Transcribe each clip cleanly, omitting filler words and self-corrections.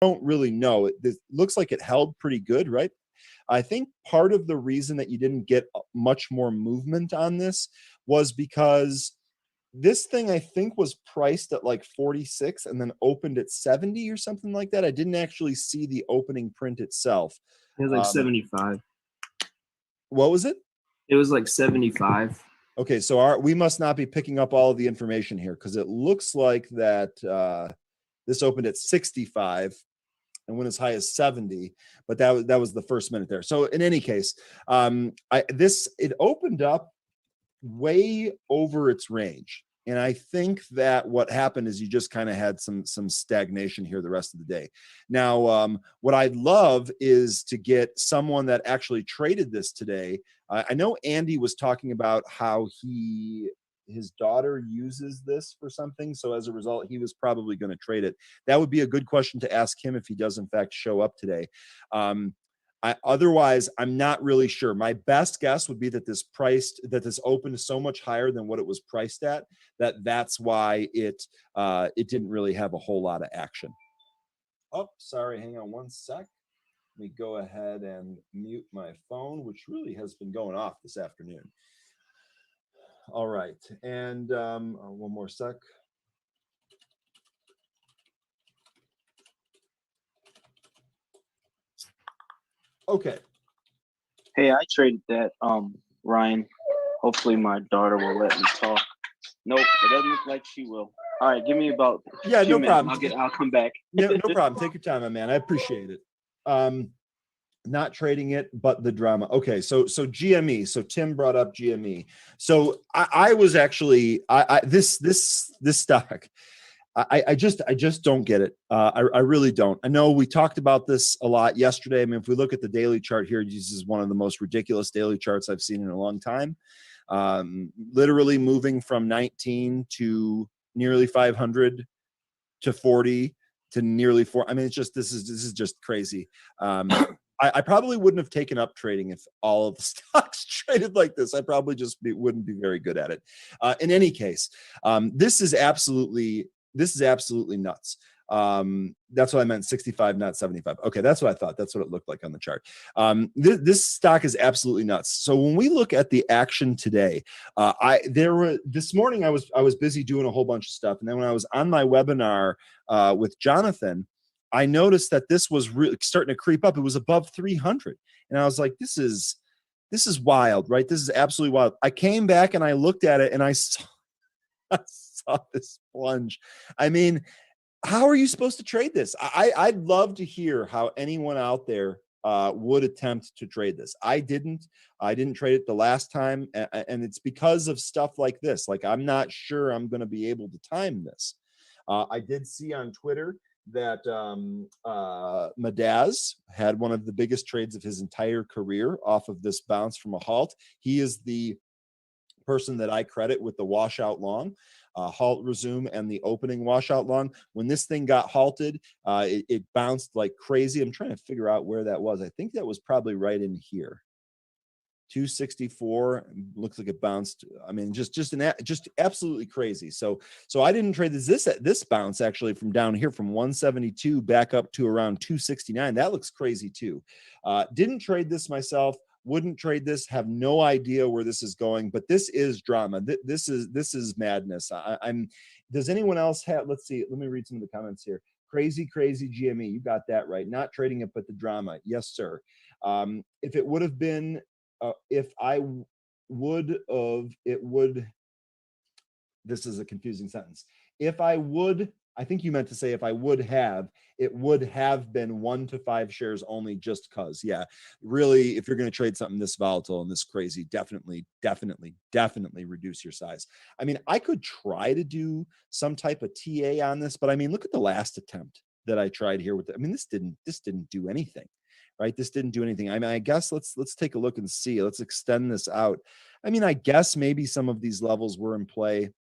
don't really know. This looks like it held pretty good, right? I think part of the reason that you didn't get much more movement on this was because this thing I think was priced at like 46 and then opened at 70 or something like that. I didn't actually see the opening print itself. It was like 75. What was it? It was like 75. Okay, so we must not be picking up all of the information here, because it looks like that this opened at 65 and went as high as 70, but that was the first minute there. So in any case, it opened up way over its range. And I think that what happened is you just kind of had some stagnation here the rest of the day. Now, what I'd love is to get someone that actually traded this today. I know Andy was talking about how his daughter uses this for something. So as a result, he was probably going to trade it. That would be a good question to ask him if he does in fact show up today. Otherwise, I'm not really sure. My best guess would be that this opened so much higher than what it was priced at, that's why it didn't really have a whole lot of action. Oh, sorry. Hang on one sec. Let me go ahead and mute my phone, which really has been going off this afternoon. All right. And one more sec. Okay. Hey, I traded that, Ryan. Hopefully my daughter will let me talk. Nope, it doesn't look like she will. All right, give me about no minutes. problem. I'll come back. No problem. Take your time, my man. I appreciate it. Not trading it, but the drama. Okay, so GME. So Tim brought up GME. So I was actually this stock. I just don't get it. I really don't. I know we talked about this a lot yesterday. I mean, if we look at the daily chart here, this is one of the most ridiculous daily charts I've seen in a long time. Literally moving from 19 to nearly 500 to 40 to nearly 4. I mean, this is just crazy. I probably wouldn't have taken up trading if all of the stocks traded like this. I probably just wouldn't be very good at it. In any case, this is absolutely nuts. That's what I meant, 65, not 75. Okay, that's what I thought. That's what it looked like on the chart. This stock is absolutely nuts. So when we look at the action today, this morning I was busy doing a whole bunch of stuff, and then when I was on my webinar with Jonathan, I noticed that this was really starting to creep up. It was above 300, and I was like, this is wild, right? This is absolutely wild. I came back and I looked at it, and I saw this plunge. I mean, how are you supposed to trade this? I'd love to hear how anyone out there would attempt to trade this. I didn't trade it the last time, and it's because of stuff like this. Like, I'm not sure I'm going to be able to time this. I did see on Twitter that Madaz had one of the biggest trades of his entire career off of this bounce from a halt. He is the person that I credit with the washout long, halt, resume, and the opening washout long. When this thing got halted, it bounced like crazy. I'm trying to figure out where that was. I think that was probably right in here. 264 looks like it bounced. I mean, just absolutely crazy. So I didn't trade this bounce actually from down here from 172 back up to around 269. That looks crazy too. Didn't trade this myself. Wouldn't trade this. Have no idea where this is going, but this is drama. This is madness. Does anyone else have? Let's see. Let me read some of the comments here. Crazy GME. You got that right. Not trading it, but the drama. Yes, sir. If it would have been. If I would have, this is a confusing sentence. If I would, I think you meant to say if I would have, it would have been 1 to 5 shares only, just cause. Yeah, really, if you're going to trade something this volatile and this crazy, definitely reduce your size. I mean, I could try to do some type of TA on this, but I mean, look at the last attempt that I tried here with. I mean, this didn't do anything. Right, this didn't do anything. I mean, I guess let's take a look and see. Let's extend this out. I mean, I guess maybe some of these levels were in play,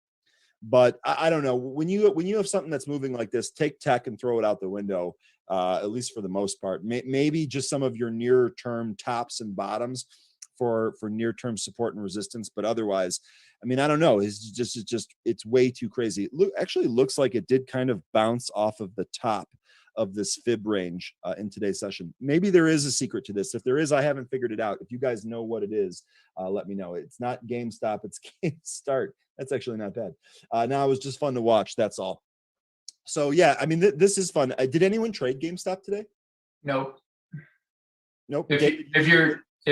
but I don't know. When you have something that's moving like this, take tech and throw it out the window. At least for the most part. Maybe just some of your near term tops and bottoms for near term support and resistance, but otherwise, I mean, I don't know. It's way too crazy. Actually looks like it did kind of bounce off of the top of this fib range in today's session. Maybe there is a secret to this. If there is, I haven't figured it out. If you guys know what it is, let me know. It's not GameStop, it's GameStart. That's actually not bad. Now it was just fun to watch. That's all. So yeah, I mean, this is fun. Did anyone trade GameStop today? Nope. Nope. If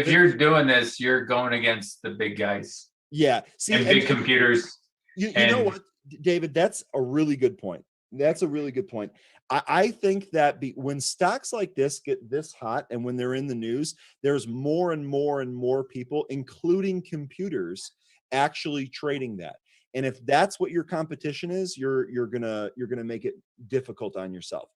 you're doing this, you're going against the big guys. Yeah. See, and big computers. You know what, David? That's a really good point. That's a really good point. I think that when stocks like this get this hot and when they're in the news, there's more and more and more people, including computers, actually trading that. And if that's what your competition is, you're gonna make it difficult on yourself.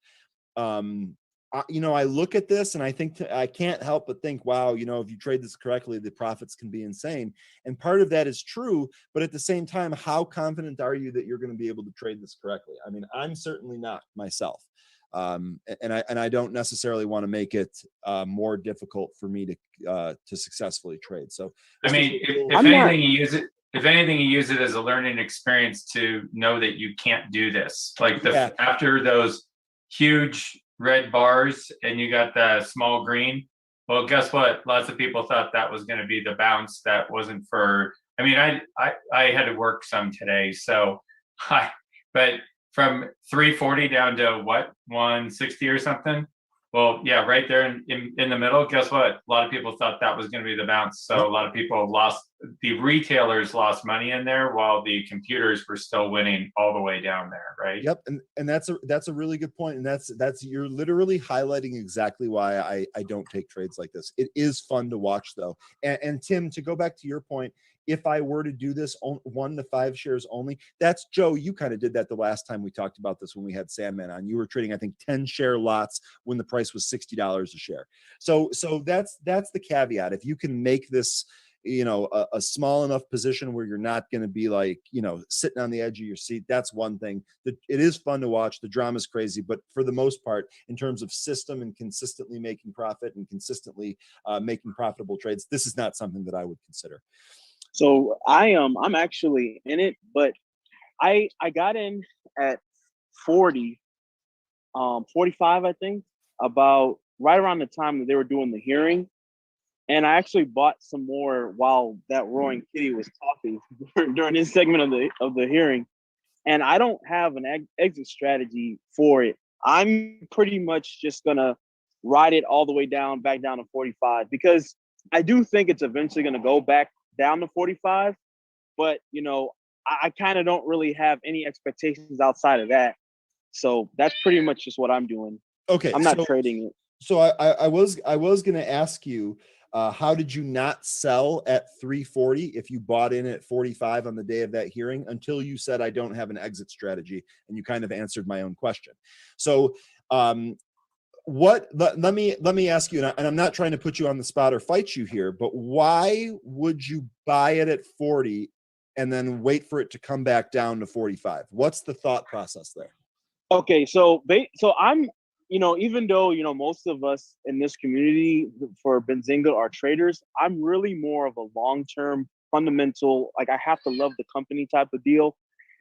I look at this and I think I can't help but think, wow, if you trade this correctly, the profits can be insane. And part of that is true, but at the same time, how confident are you that you're going to be able to trade this correctly? I mean, I'm certainly not myself. And I don't necessarily want to make it more difficult for me to successfully trade. So I mean, if anything, you use it as a learning experience to know that you can't do this. Like after those huge red bars and you got the small green, well, guess what? Lots of people thought that was going to be the bounce. That wasn't for. I mean, I had to work some today, so but from 340 down to what, 160 or something. Well, yeah, right there in the middle. Guess what? A lot of people thought that was going to be the bounce. So a lot of people the retailers lost money in there while the computers were still winning all the way down there, right? Yep, and that's a really good point. And that's you're literally highlighting exactly why I don't take trades like this. It is fun to watch though. And Tim, to go back to your point, if I were to do this 1 to 5 shares only, that's Joe. You kind of did that the last time we talked about this when we had Sandman on. You were trading, I think, 10 share lots when the price was $60 a share. So that's the caveat. If you can make this, a small enough position where you're not going to be like, sitting on the edge of your seat, that's one thing. It is fun to watch. The drama's crazy, but for the most part, in terms of system and consistently making profit and consistently making profitable trades, this is not something that I would consider. So I'm actually in it, but I got in at 40, 45, I think, about right around the time that they were doing the hearing. And I actually bought some more while that roaring kitty was talking during his segment of the hearing. And I don't have an exit strategy for it. I'm pretty much just gonna ride it all the way back down to 45, because I do think it's eventually gonna go back down to 45, but I kind of don't really have any expectations outside of that. So that's pretty much just what I'm doing. Okay, I'm not trading it. So I was going to ask you, how did you not sell at 340 if you bought in at 45 on the day of that hearing, until you said I don't have an exit strategy, and you kind of answered my own question. So let me ask you, and I'm not trying to put you on the spot or fight you here, but why would you buy it at 40 and then wait for it to come back down to 45? What's the thought process there? Okay, so I'm, even though most of us in this community for Benzinga are traders, I'm really more of a long-term fundamental, like I have to love the company type of deal.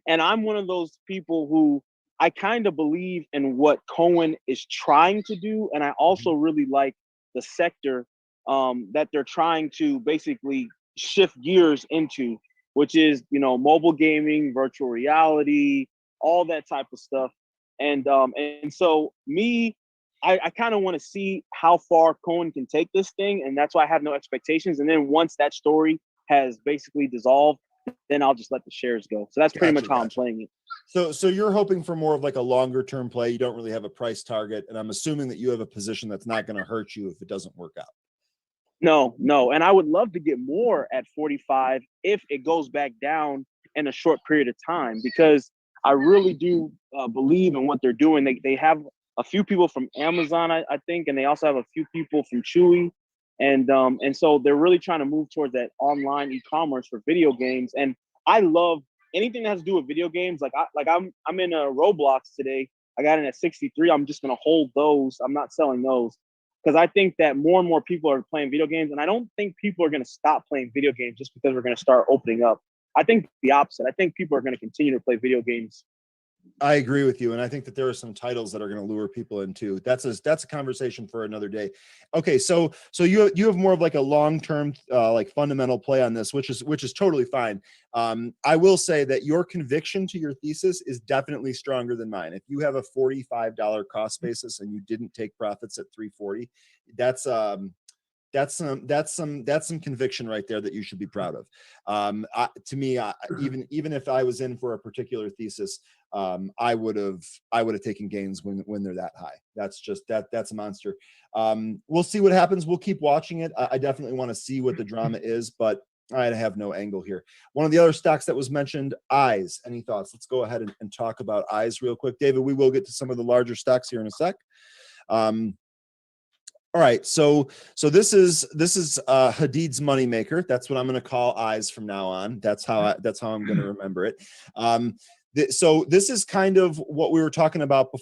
And I'm one of those people who I kind of believe in what Cohen is trying to do. And I also really like the sector that they're trying to basically shift gears into, which is, mobile gaming, virtual reality, all that type of stuff. And so I kind of want to see how far Cohen can take this thing. And that's why I have no expectations. And then once that story has basically dissolved, then I'll just let the shares go. So that's pretty much how I'm playing it. So you're hoping for more of like a longer term play. You don't really have a price target. And I'm assuming that you have a position that's not going to hurt you if it doesn't work out. No. And I would love to get more at 45 if it goes back down in a short period of time, because I really do believe in what they're doing. They have a few people from Amazon, I think, and they also have a few people from Chewy. And so they're really trying to move towards that online e-commerce for video games. And I love anything that has to do with video games. I'm in a Roblox today. I got in at 63. I'm just gonna hold those. I'm not selling those, because I think that more and more people are playing video games, and I don't think people are gonna stop playing video games just because we're gonna start opening up. I think the opposite. I think people are gonna continue to play video games. I agree with you, and I think that there are some titles that are going to lure people in too. That's a conversation for another day. Okay, so you have more of like a long-term like fundamental play on this, which is totally fine. I will say that your conviction to your thesis is definitely stronger than mine. If you have a $45 cost basis and you didn't take profits at 340, that's some conviction right there that you should be proud of. To me, even if I was in for a particular thesis, I would have taken gains when they're that high. That's a monster. We'll see what happens. We'll keep watching it. I definitely want to see what the drama is, but I have no angle here. One of the other stocks that was mentioned, Eyes. Any thoughts? Let's go ahead and talk about Eyes real quick. David, we will get to some of the larger stocks here in a sec. All right, so this is Hadid's moneymaker. That's what I'm going to call Eyes from now on. That's how I'm going to remember it. So this is kind of what we were talking about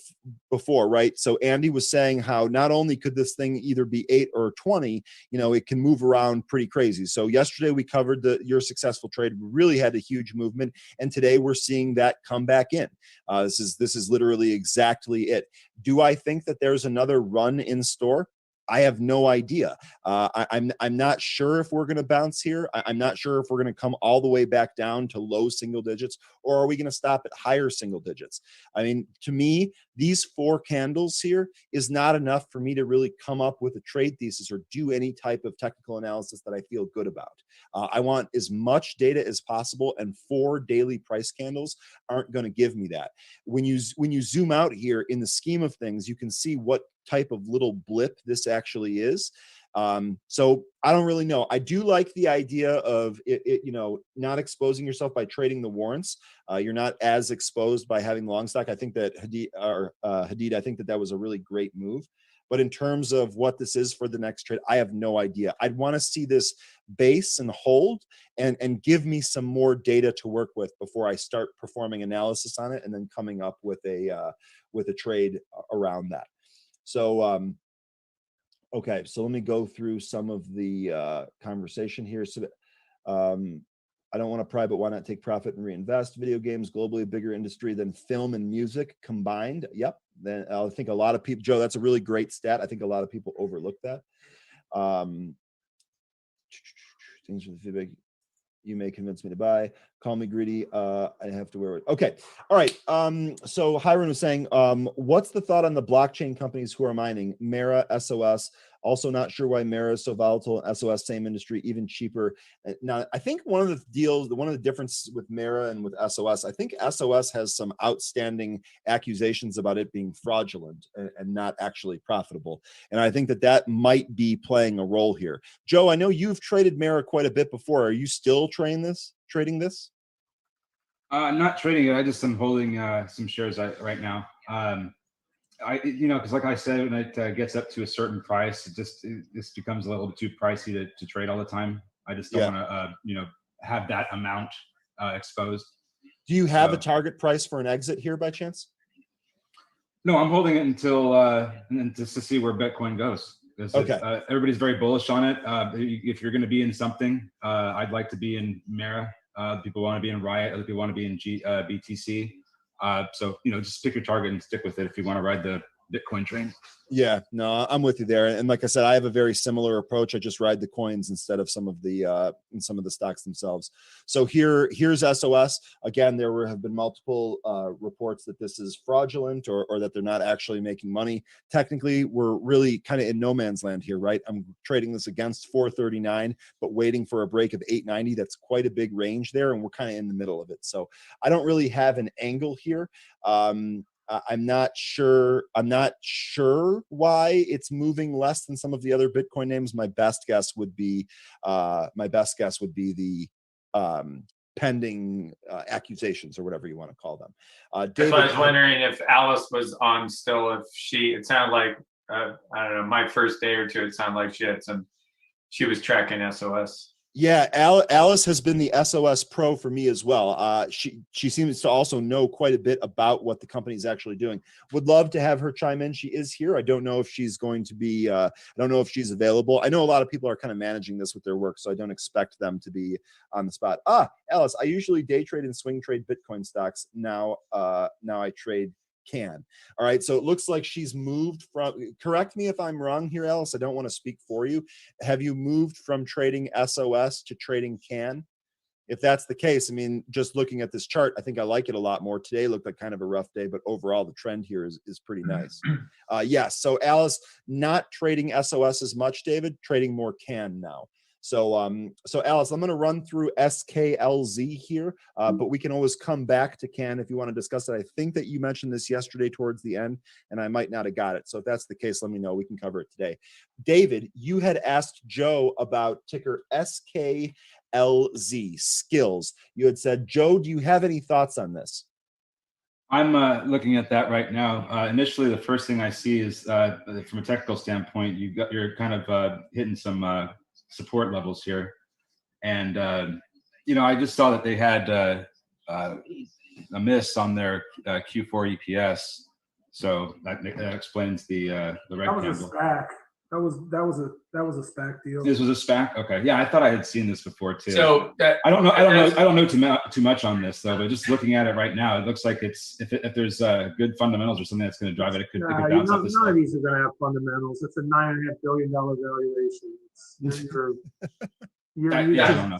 before, right? So Andy was saying how not only could this thing either be 8 or 20, it can move around pretty crazy. So yesterday we covered your successful trade. We really had a huge movement, and today we're seeing that come back in. This is literally exactly it. Do I think that there's another run in store? I have no idea. I'm not sure if we're going to bounce here. I'm not sure if we're going to come all the way back down to low single digits, or are we going to stop at higher single digits? I mean, to me, these 4 candles here is not enough for me to really come up with a trade thesis or do any type of technical analysis that I feel good about. I want as much data as possible, and 4 daily price candles aren't going to give me that. When you zoom out here in the scheme of things, you can see what type of little blip this actually is. So I don't really know. I do like the idea of it not exposing yourself by trading the warrants. You're not as exposed by having long stock. I think that Hadid, I think that was a really great move. But in terms of what this is for the next trade, I have no idea. I'd want to see this base and hold and give me some more data to work with before I start performing analysis on it and then coming up with a trade around that. So, okay, so let me go through some of the conversation here. So, I don't want to pry, but why not take profit and reinvest? Video games globally a bigger industry than film and music combined. Yep. Then I think a lot of people, Joe, that's a really great stat. I think a lot of people overlook that. Things for the feedback. You may convince me to buy. Call me greedy. I have to wear it. Okay. All right. So Hiram was saying, what's the thought on the blockchain companies who are mining? Mara, SOS. Also not sure why Mara is so volatile. SOS, same industry, even cheaper. Now, I think one of the differences with Mara and with SOS, I think SOS has some outstanding accusations about it being fraudulent and not actually profitable. And I think that might be playing a role here. Joe, I know you've traded Mara quite a bit before. Are you still trading this? Not trading it. I just am holding some shares right now. Because like I said, when it gets up to a certain price, this becomes a little bit too pricey to trade all the time. I just don't want to, have that amount exposed. Do you have a target price for an exit here by chance? No, I'm holding it until and just to see where Bitcoin goes. Okay. Everybody's very bullish on it. If you're going to be in something, I'd like to be in Mara. People want to be in Riot. Other people want to be in BTC. So, just pick your target and stick with it if you want to ride the Bitcoin train. Yeah, no, I'm with you there. And like I said, I have a very similar approach. I just ride the coins instead of some of the stocks themselves. So here's SOS. Again, there have been multiple reports that this is fraudulent or that they're not actually making money. Technically, we're really kind of in no man's land here, right? I'm trading this against 439, but waiting for a break of 890. That's quite a big range there, and we're kind of in the middle of it. So I don't really have an angle here. I'm not sure why it's moving less than some of the other Bitcoin names. My best guess would be the pending accusations or whatever you want to call them. David, so I was wondering if Alice was on still. It sounded like I don't know. My first day or two, it sounded like she was tracking SOS. Yeah, Alice has been the SOS pro for me as well. She seems to also know quite a bit about what the company is actually doing. Would love to have her chime in. She is here. I don't know if she's going to be. I don't know if she's available. I know a lot of people are kind of managing this with their work, so I don't expect them to be on the spot. Alice, I usually day trade and swing trade Bitcoin stocks. Now I trade CAN. All right, so it looks like she's moved from, correct me if I'm wrong here, Alice, I don't want to speak for you. Have you moved from trading SOS to trading CAN? If that's the case, I mean, just looking at this chart, I think I like it a lot more. Today looked like kind of a rough day, but overall the trend here is pretty nice. Yes, so Alice, not trading SOS as much, David, trading more CAN now. So Alice, I'm going to run through SKLZ here, but we can always come back to CAN if you want to discuss it. I think that you mentioned this yesterday towards the end, and I might not have got it. So if that's the case, let me know. We can cover it today. David, you had asked Joe about ticker SKLZ, skills. You had said, Joe, do you have any thoughts on this? I'm looking at that right now. Initially, the first thing I see is, from a technical standpoint, you're kind of hitting some support levels here, and I just saw that they had a miss on their Q4 EPS, so that explains the red candle. That was a SPAC. That was a SPAC deal. This was a SPAC. Okay, yeah, I thought I had seen this before too. So I don't know too much on this though, but just looking at it right now, it looks like it's if there's good fundamentals or something that's going to drive it, it could bounce up. None of these are going to have fundamentals. It's a $9.5 billion valuation. I don't know.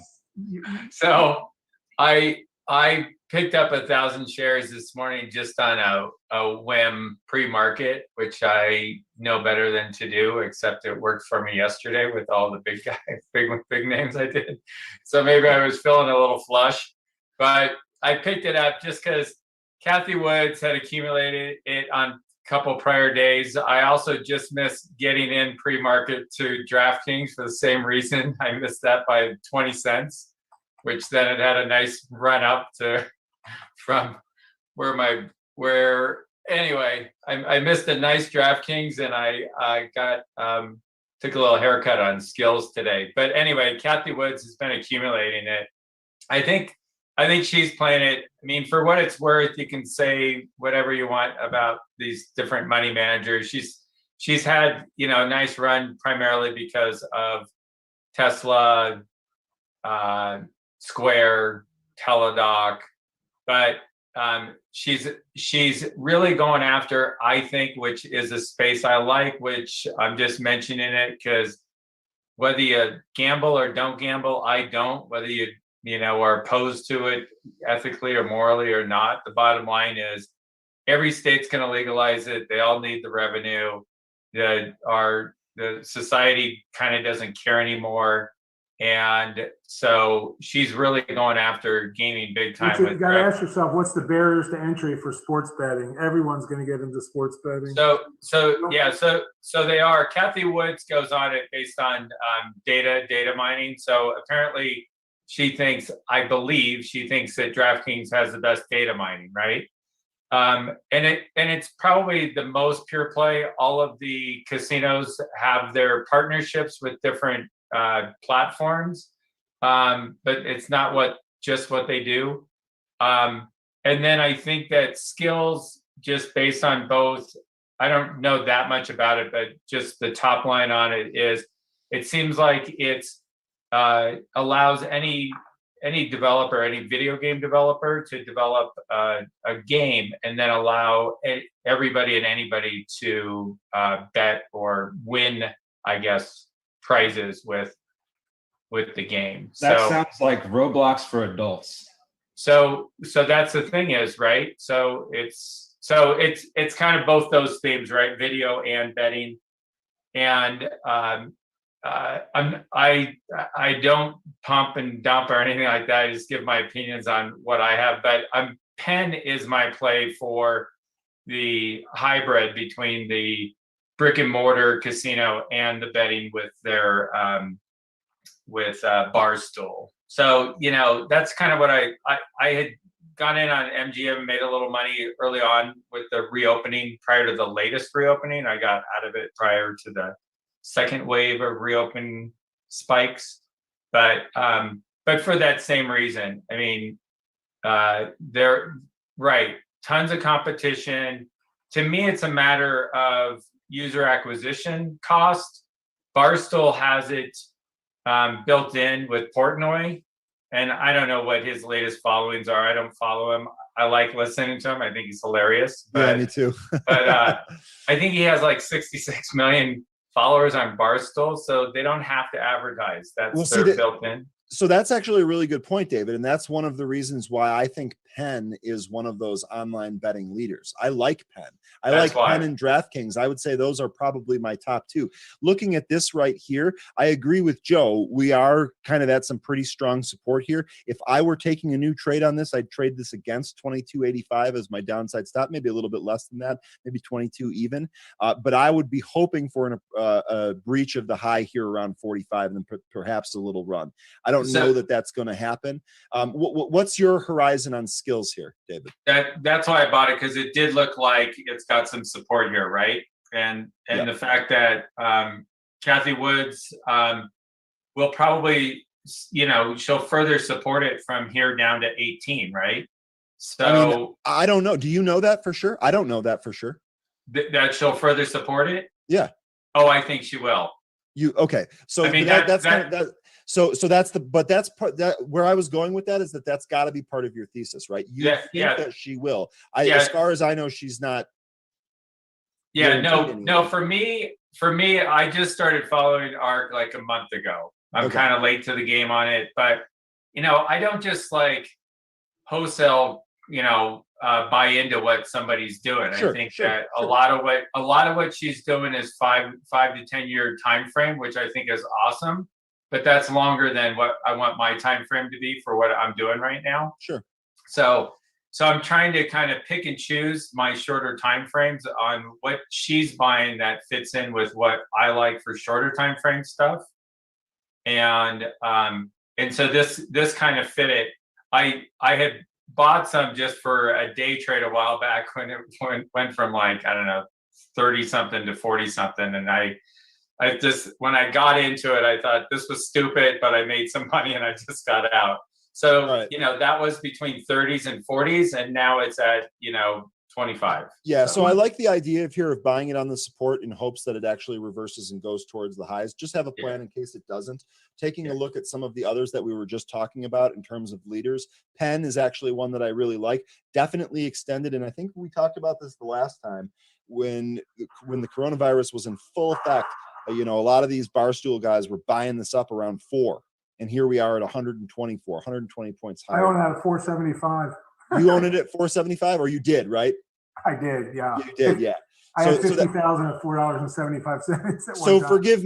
So I picked up 1,000 shares this morning just on a whim pre-market, which I know better than to do, except it worked for me yesterday with all the big guys, big names I did. So maybe I was feeling a little flush, but I picked it up just because Kathy Woods had accumulated it on a couple prior days. I also just missed getting in pre-market to DraftKings for the same reason. I missed that by 20 cents. Which then it had a nice run up to from anyway, I missed a nice DraftKings and I got took a little haircut on skills today. But anyway, Kathy Woods has been accumulating it. I think she's playing it. I mean, for what it's worth, you can say whatever you want about these different money managers. She's had, a nice run primarily because of Tesla, Square, Teladoc, but she's really going after, I think, which is a space I like, which I'm just mentioning it because whether you gamble or don't gamble, I don't, whether you are opposed to it ethically or morally or not, the bottom line is every state's going to legalize it. They all need the revenue. The society kind of doesn't care anymore. And so she's really going after gaming big time. You got to ask yourself, what's the barriers to entry for sports betting? Everyone's going to get into sports betting. So they are. Kathy Woods goes on it based on data mining. So apparently I believe she thinks that DraftKings has the best data mining, right? And it's probably the most pure play. All of the casinos have their partnerships with different platforms, but it's not just what they do. And then I think that skills, just based on both, I don't know that much about it, but just the top line on it is, it seems like it's allows any developer, any video game developer to develop a game and then allow everybody and anybody to bet or win, I guess, prizes with the game. That sounds like Roblox for adults. So that's the thing is, right? So it's kind of both those themes, right? Video and betting. And I don't pump and dump or anything like that. I just give my opinions on what I have. But Penn is my play for the hybrid between the brick and mortar casino and the betting with their Barstool. So that's kind of what I had gone in on MGM and made a little money early on with the reopening prior to the latest reopening. I got out of it prior to the second wave of reopening spikes. But for that same reason, I mean, they're right. Tons of competition. To me, it's a matter of user acquisition cost. Barstool has it built in with Portnoy, and I don't know what his latest followings are. I don't follow him. I like listening to him. I think he's hilarious. But, yeah, me too. but I think he has like 66 million followers on Barstool, so they don't have to advertise. That's built in. So that's actually a really good point, David. And that's one of the reasons why I think Penn is one of those online betting leaders. I like Penn. Penn and DraftKings. I would say those are probably my top two. Looking at this right here, I agree with Joe. We are kind of at some pretty strong support here. If I were taking a new trade on this, I'd trade this against 22.85 as my downside stop, maybe a little bit less than that, maybe 22 even. But I would be hoping for a breach of the high here around 45 and then perhaps a little run. I don't know that that's going to happen. What's your horizon on skills here, David? That's why I bought it, because it did look like it's got some support here, right? And the fact that Kathy Woods will probably, she'll further support it from here down to 18, right? So I mean, I don't know. Do you know that for sure? I don't know that for sure. That she'll further support it? Yeah. Oh, I think she will. Okay. So I mean, that's kind of. So that's where I was going with that is that's got to be part of your thesis, right? You think that she will. As far as I know, she's not. Yeah, no. For me, I just started following ARC like a month ago. I'm kind of late to the game on it, but I don't just like wholesale, buy into what somebody's doing. I think that a lot of what she's doing is 5 to 10 year time frame, which I think is awesome. But that's longer than what I want my time frame to be for what I'm doing right now. Sure. So I'm trying to kind of pick and choose my shorter time frames on what she's buying that fits in with what I like for shorter time frame stuff. And so this kind of fit it. I had bought some just for a day trade a while back when it went from like, I don't know, 30 something to 40 something, and I just, when I got into it, I thought this was stupid, but I made some money and I just got out. So, that was between 30s and 40s, and now it's at, 25. Yeah. So I like the idea of buying it on the support in hopes that it actually reverses and goes towards the highs. Just have a plan in case it doesn't. Taking a look at some of the others that we were just talking about in terms of leaders, Penn is actually one that I really like. Definitely extended. And I think we talked about this the last time when the coronavirus was in full effect. A lot of these Barstool guys were buying this up around 4, and here we are at 120 points higher. I own it at 475. You own it at 475, or you did, right? I did, yeah. You did, yeah. I had 50,000 at $4.75. So forgive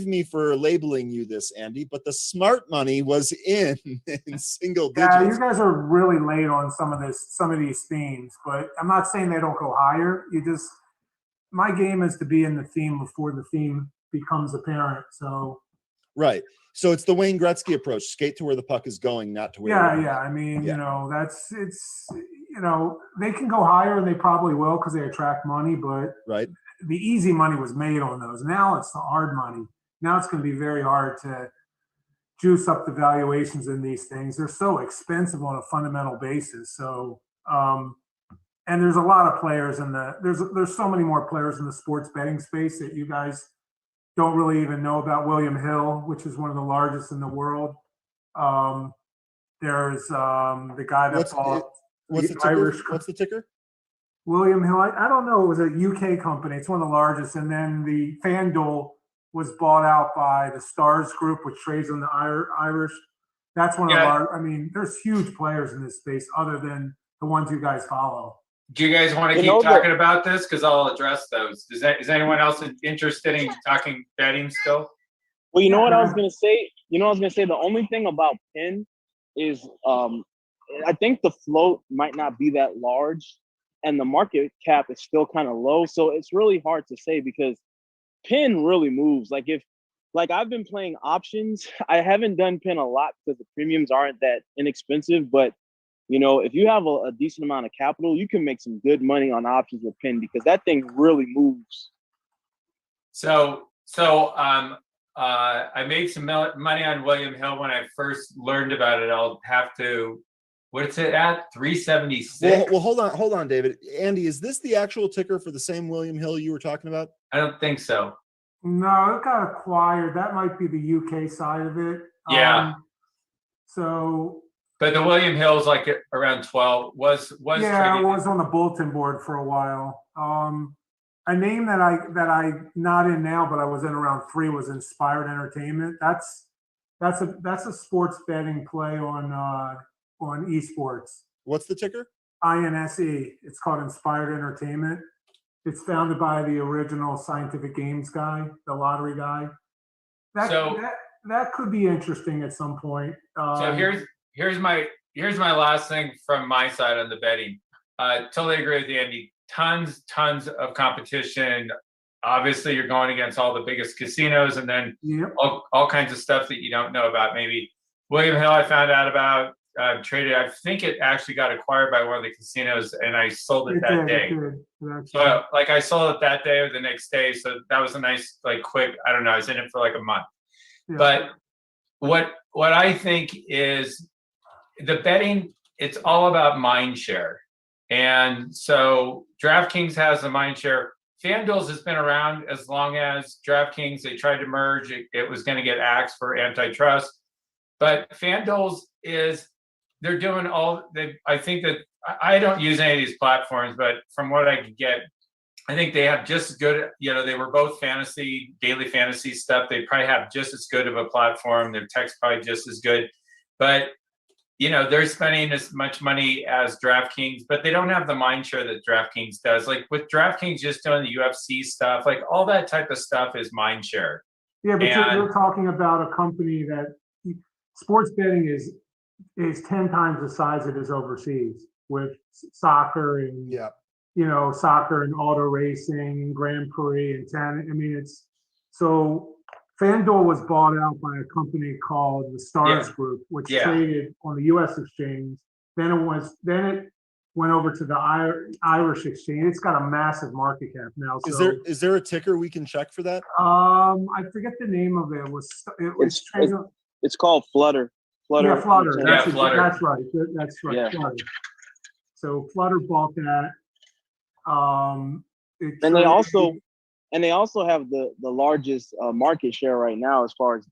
me for labeling you this, Andy, but the smart money was in single digits. Yeah, you guys are really late on some of these themes, but I'm not saying they don't go higher. My game is to be in the theme before the theme becomes apparent. So, right. So it's the Wayne Gretzky approach: skate to where the puck is going, not to where. Yeah. I mean, they can go higher, and they probably will because they attract money. But the easy money was made on those. Now it's the hard money. Now it's going to be very hard to juice up the valuations in these things. They're so expensive on a fundamental basis. So. And there's a lot of players there's so many more players in the sports betting space that you guys don't really even know about. William Hill, which is one of the largest in the world. There's the guy that bought what's the ticker? William Hill. I don't know. It was a UK company. It's one of the largest. And then the FanDuel was bought out by the Stars Group, which trades on the Irish. That's one of the large. I mean, there's huge players in this space other than the ones you guys follow. Do you guys want to keep talking about this? Because I'll address those. Is anyone else interested in talking betting still? Well, what I was going to say? The only thing about Penn is I think the float might not be that large, and the market cap is still kind of low. So it's really hard to say because Penn really moves. I've been playing options. I haven't done Penn a lot because the premiums aren't that inexpensive, but if you have a decent amount of capital, you can make some good money on options with Penn because that thing really moves. So I made some money on William Hill when I first learned about it. I'll have to. What's it at? 376. Well, hold on, David. Andy, is this the actual ticker for the same William Hill you were talking about? I don't think so. No, it got acquired. That might be the UK side of it. Yeah. But the William Hill's like around 12 was yeah, it was on the bulletin board for a while. A name that I not in now, but I was in around 3 was Inspired Entertainment. That's a sports betting play on esports. What's the ticker? INSE. It's called Inspired Entertainment. It's founded by the original Scientific Games guy, the lottery guy. That could be interesting at some point. So here's my last thing from my side on the betting. Totally agree with Andy. Tons of competition. Obviously, you're going against all the biggest casinos, and then all kinds of stuff that you don't know about. Maybe William Hill, I found out about. Traded. I think it actually got acquired by one of the casinos, and I sold it that day. So, like, I sold it that day or the next day. So that was a nice, like, quick. I don't know. I was in it for like a month. Yeah. But what I think is the betting. It's all about mind share, and so DraftKings has the mind share. FanDuel's has been around as long as DraftKings. They tried to merge. It was going to get axed for antitrust, but FanDuel's is. They're doing I think that I don't use any of these platforms, but from what I could get, I think they have just as good, they were both daily fantasy stuff. They probably have just as good of a platform. Their tech's probably just as good, but they're spending as much money as DraftKings, but they don't have the mind share that DraftKings does. Like with DraftKings just doing the UFC stuff, like all that type of stuff is mind share. Yeah, but you're talking about a company that sports betting is 10 times the size it is overseas with soccer and soccer and auto racing and Grand Prix and tennis. I mean, FanDuel was bought out by a company called the Stars Group, which traded on the U.S. exchange. Then it went over to the Irish exchange. It's got a massive market cap now. Is there a ticker we can check for that? I forget the name of it. It's called Flutter. Yeah, Flutter. That's right. Yeah. Flutter. So Flutter bought that. And they also have the largest market share right now as far as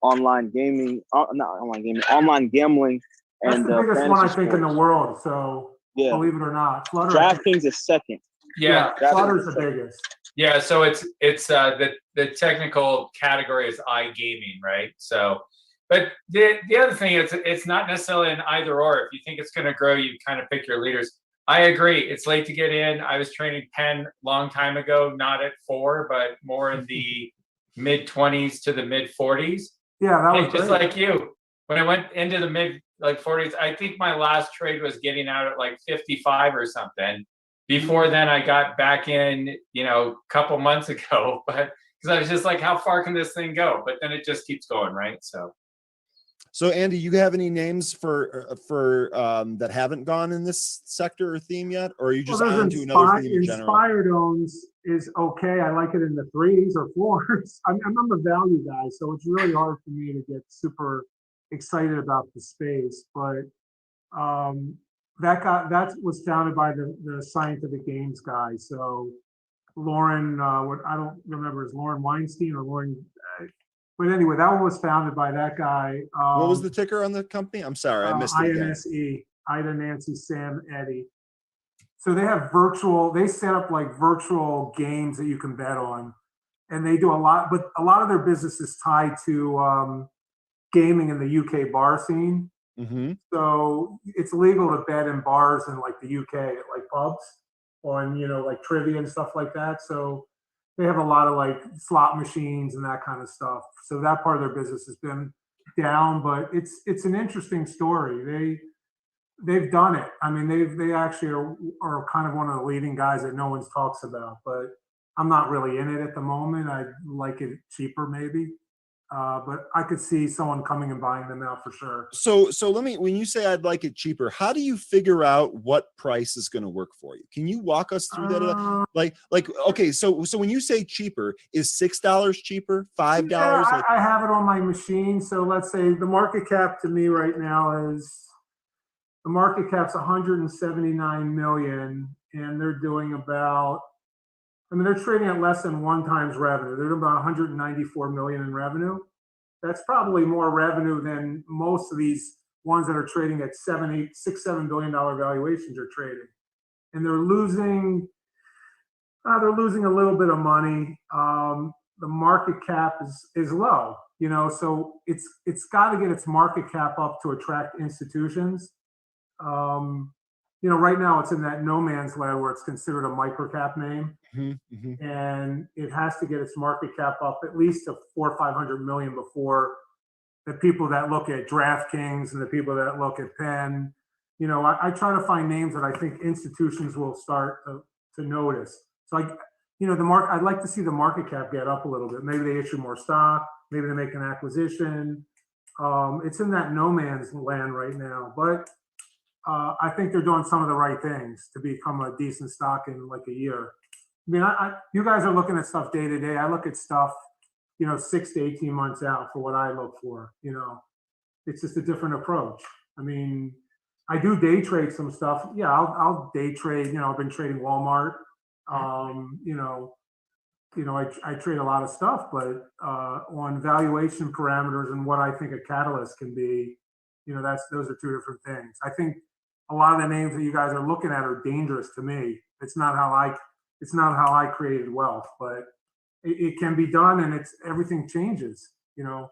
online gaming, online gambling. That's the biggest one I think in the world. So believe it or not, Flutter. DraftKings is second. Yeah, Flutter's the biggest. Yeah, so it's the technical category is iGaming, right? So. But the other thing is it's not necessarily an either or. If you think it's going to grow, you kind of pick your leaders. I agree. It's late to get in. I was training Penn long time ago, not at 4, but more in the mid 20s to the mid 40s. Yeah, that was just like you. When I went into the mid 40s, I think my last trade was getting out at like 55 or something. Before then, I got back in, a couple months ago, but because I was just like, how far can this thing go? But then it just keeps going, right? So Andy, you have any names for that haven't gone in this sector or theme yet, or are you just on to another theme in general? Inspired owns is okay. I like it in the 3s or 4s. I'm a value guy, so it's really hard for me to get super excited about the space. But that was founded by the Scientific Games guy. So Lauren, I don't remember, is Lauren Weinstein or Lauren. But anyway, that one was founded by that guy. What was the ticker on the company? I'm sorry, I missed it. INSE, Ida, Nancy, Sam, Eddie. So they set up like virtual games that you can bet on. And they do a lot, but a lot of their business is tied to gaming in the UK bar scene. Mm-hmm. So it's legal to bet in bars in like the UK, at like pubs on, like trivia and stuff like that. So they have a lot of like slot machines and that kind of stuff. So that part of their business has been down, but it's an interesting story. They've done it. I mean, they actually are kind of one of the leading guys that no one talks about, but I'm not really in it at the moment. I like it cheaper maybe. But I could see someone coming and buying them out for sure. So when you say I'd like it cheaper, how do you figure out what price is going to work for you? Can you walk us through that? Okay, so when you say cheaper, is $6 cheaper, $5? Yeah, I have it on my machine. So let's say the market cap to me right now is, the market cap's 179 million, and they're doing about, I mean, they're trading at less than 1 times revenue. They're about 194 million in revenue. That's probably more revenue than most of these ones that are trading at $7 billion valuations are trading. And they're losing a little bit of money. The market cap is low, you know, so it's got to get its market cap up to attract institutions. You know, right now it's in that no man's land where it's considered a microcap name, and it has to get its market cap up at least to 400 or 500 million before the people that look at DraftKings and the people that look at Penn, you know, I try to find names that I think institutions will start to notice. So you know, I'd like to see the market cap get up a little bit. Maybe they issue more stock, maybe they make an acquisition. It's in that no man's land right now, but I think they're doing some of the right things to become a decent stock in like a year. I mean, you guys are looking at stuff day to day. I look at stuff, you know, 6 to 18 months out for what I look for. You know, it's just a different approach. I mean, I do day trade some stuff. Yeah, I'll day trade. You know, I've been trading Walmart. I trade a lot of stuff, but on valuation parameters and what I think a catalyst can be, you know, those are 2 different things. I think a lot of the names that you guys are looking at are dangerous to me. It's not how I created wealth, but it can be done, and everything changes. You know,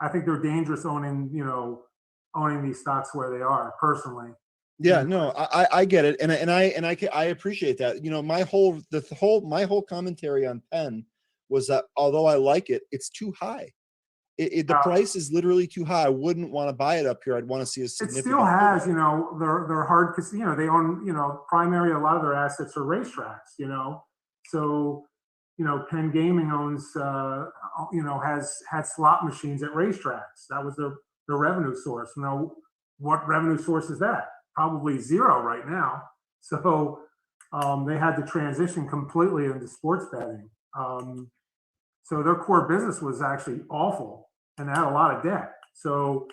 I think they're dangerous owning these stocks where they are personally. Yeah, no, I get it, and I appreciate that. You know, my whole commentary on Penn was that although I like it, it's too high. The price is literally too high. I wouldn't want to buy it up here. I'd want to see a significant. It still has, you know, they're hard because, you know, they own, you know, primary, a lot of their assets are racetracks, you know. So, you know, Penn Gaming owns, you know, had slot machines at racetracks. That was their revenue source. Now, what revenue source is that? Probably zero right now. So they had to transition completely into sports betting. So their core business was actually awful, and they had a lot of debt. So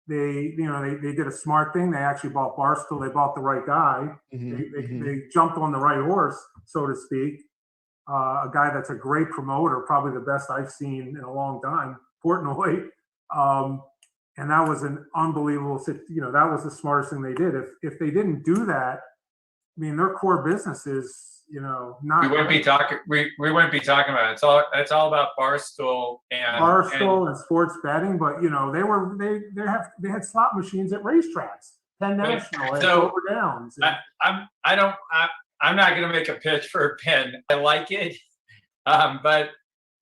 they did a smart thing. They actually bought Barstool. They bought the right guy. They jumped on the right horse, so to speak. A guy that's a great promoter, probably the best I've seen in a long time, Portnoy. And that was an unbelievable, you know, that was the smartest thing they did. If they didn't do that, I mean, their core business is, you know, not. We wouldn't be talking. We wouldn't be talking about it. It's all about Barstool and sports betting. But you know, they had slot machines at racetracks, Penn National, so Downs. I'm not going to make a pitch for Penn. I like it, but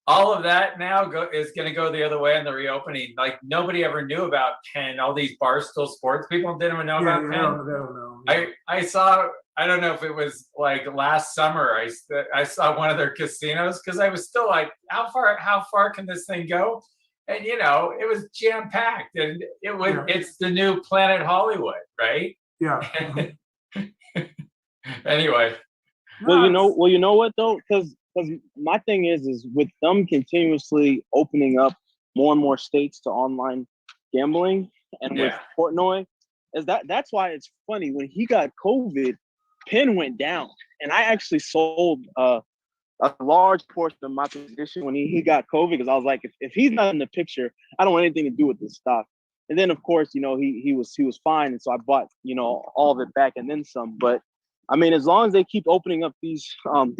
all of that now is going to go the other way in the reopening. Like nobody ever knew about Penn. All these Barstool Sports people didn't even know about Penn. They don't know. Yeah. I saw. I don't know if it was like last summer. I saw one of their casinos because I was still like, how far can this thing go? And you know, it was jam packed, and it's the new Planet Hollywood, right? Yeah. Anyway. Well, you know what though, because my thing is with them continuously opening up more and more states to online gambling, and with Portnoy, that's why it's funny when he got COVID. Penn went down, and I actually sold a large portion of my position when he got COVID because I was like, if he's not in the picture, I don't want anything to do with this stock. And then of course, you know, he was fine, and so I bought, you know, all of it back and then some. But I mean, as long as they keep opening up these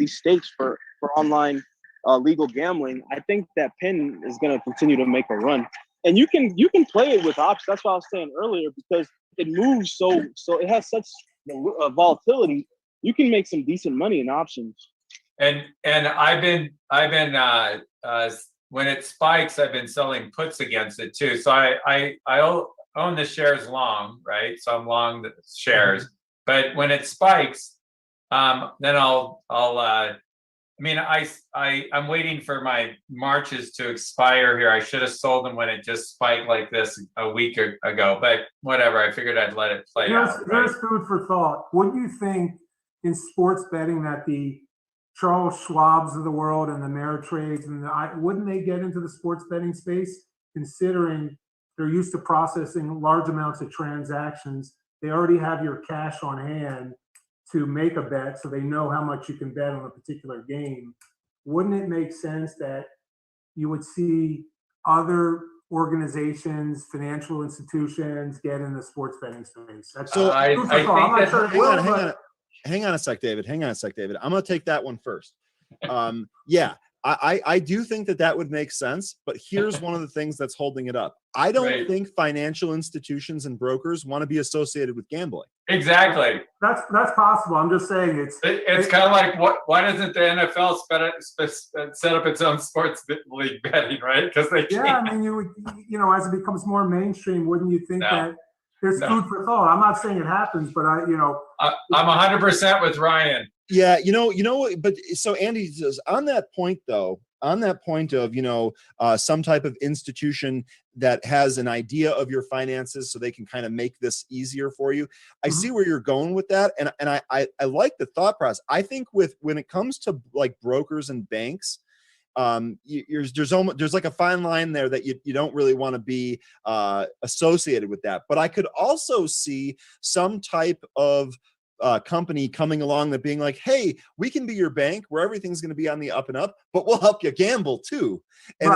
states for online legal gambling, I think that Penn is going to continue to make a run. And you can play it with options. That's what I was saying earlier, because it moves so it has such volatility. You can make some decent money in options. And I've been when it spikes, I've been selling puts against it too. So I own the shares long, right? So I'm long the shares. But when it spikes, then I'll mean, I'm waiting for my Marches to expire here. I should have sold them when it just spiked like this a week ago, but whatever. I figured I'd let it play out. There's food for thought. Wouldn't you think in sports betting that the Charles Schwabs of the world and the Ameritrades and wouldn't they get into the sports betting space, considering they're used to processing large amounts of transactions? They already have your cash on hand to make a bet, so they know how much you can bet on a particular game. Wouldn't it make sense that you would see other organizations, financial institutions get in the sports betting space? So I think that hang on a sec, David. Hang on a sec, David. I'm going to take that one first. Yeah, I do think that would make sense, but here's one of the things that's holding it up. I don't think financial institutions and brokers want to be associated with gambling. Exactly. That's possible. I'm just saying it's kind of like why doesn't the NFL set up its own sports league betting, right? Because they can't. I mean, you know, as it becomes more mainstream, wouldn't you think that there's food for thought? I'm not saying it happens, but I'm 100% with Ryan. Yeah, but so Andy says on that point of, some type of institution that has an idea of your finances so they can kind of make this easier for you. I see where you're going with that. And I like the thought process. I think when it comes to like brokers and banks, there's like a fine line there that you don't really want to be associated with that. But I could also see some type of company coming along that being like, hey, we can be your bank where everything's going to be on the up and up, but we'll help you gamble too. And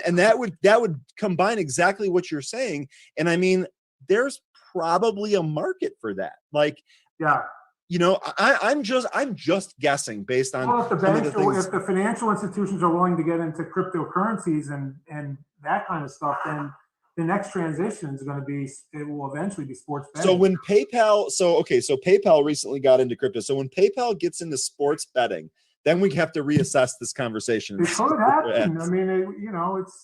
and that would combine exactly what you're saying. And I mean, there's probably a market for that. Like, I'm just guessing based on if the financial institutions are willing to get into cryptocurrencies and that kind of stuff, then the next transition is going to be, it will eventually be sports betting. So when so PayPal recently got into crypto. So when PayPal gets into sports betting, then we have to reassess this conversation. It could happen. I mean,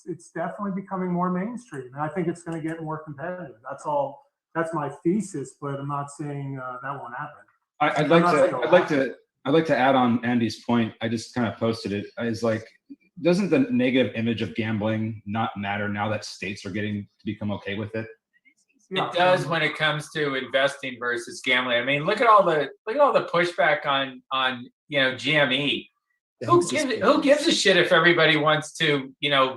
it's definitely becoming more mainstream, and I think it's going to get more competitive. That's all. That's my thesis, but I'm not saying that won't happen. I'd like to add on Andy's point. I just kind of posted it. Is like, doesn't the negative image of gambling not matter now that states are getting to become okay with it? It does when it comes to investing versus gambling. I mean, look at all the pushback on GME. Who gives a shit if everybody wants to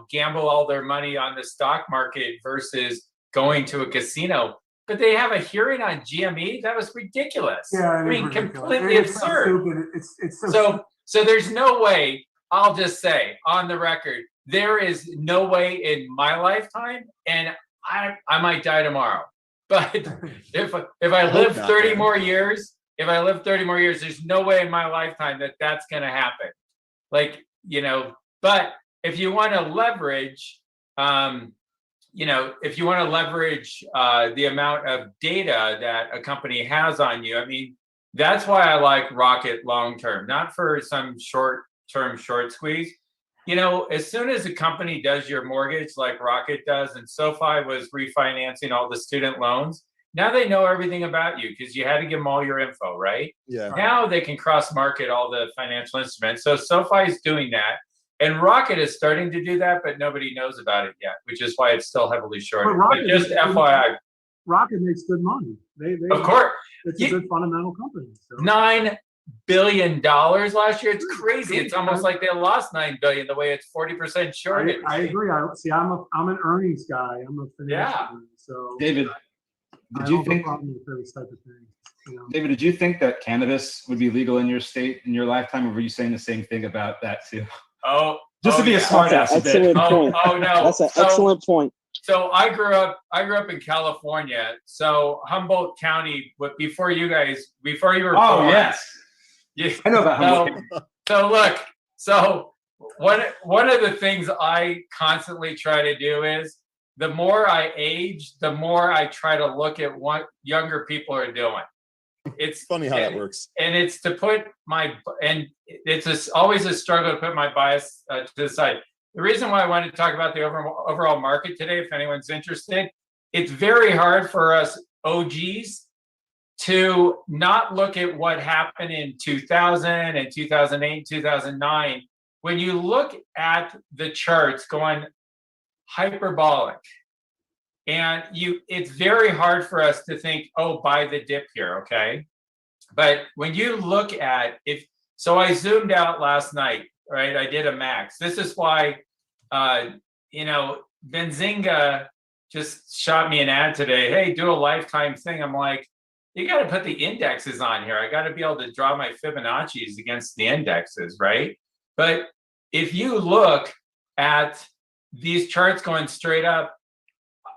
gamble all their money on the stock market versus going to a casino? But they have a hearing on GME. That was ridiculous. Yeah, I mean, completely absurd. It's so there's no way. I'll just say on the record, there is no way in my lifetime, and I might die tomorrow. But if I live 30 more years, there's no way in my lifetime that's going to happen. Like, but if you want to leverage, the amount of data that a company has on you, I mean, that's why I like Rocket long term, not for some short-term short squeeze. As soon as a company does your mortgage like Rocket does, and SoFi was refinancing all the student loans, now they know everything about you because you had to give them all your info, right? Yeah. Now they can cross-market all the financial instruments. So SoFi is doing that. And Rocket is starting to do that, but nobody knows about it yet, which is why it's still heavily shorted. But just FYI. Rocket makes good money. Of course. It's a good fundamental company. So. $9 billion last year. It's crazy. It's almost like they lost $9 billion the way it's 40% shorted. I agree. I'm an earnings guy. I'm a financial guy. So David, did you think David, did you think that cannabis would be legal in your state in your lifetime, or were you saying the same thing about that too? To be a smart ass. Excellent point. Oh no. That's an excellent point. So I grew up in California. So Humboldt County, before you were born. Yes. I know about Humboldt. So look, one of the things I constantly try to do is the more I age, the more I try to look at what younger people are doing. It's funny how that works. And it's to put always a struggle to put my bias to the side. The reason why I wanted to talk about the overall market today, if anyone's interested, it's very hard for us OGs to not look at what happened in 2000 and 2008, 2009. When you look at the charts going hyperbolic, and it's very hard for us to think, oh, buy the dip here, okay? But when you look at so I zoomed out last night, right? I did a max. This is why, Benzinga just shot me an ad today. Hey, do a lifetime thing. I'm like, you got to put the indexes on here. I got to be able to draw my Fibonacci's against the indexes, right? But if you look at these charts going straight up,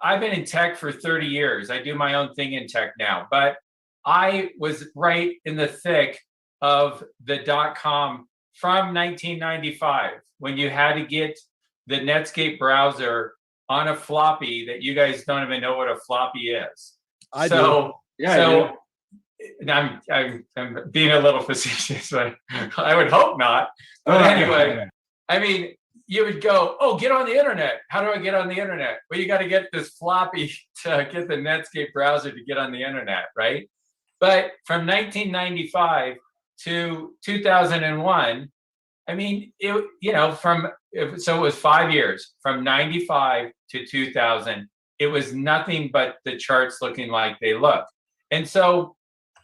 I've been in tech for 30 years. I do my own thing in tech now, but I was right in the thick of the .com from 1995 when you had to get the Netscape browser on a floppy that you guys don't even know what a floppy is. I do. Yeah. I'm being a little facetious, but I would hope not. But anyway, I mean, you would go, oh, get on the internet. How do I get on the internet? Well, you got to get this floppy to get the Netscape browser to get on the internet, right? But from 1995 to 2001, I mean, it was 5 years, from 95 to 2000. It was nothing but the charts looking like they look. And so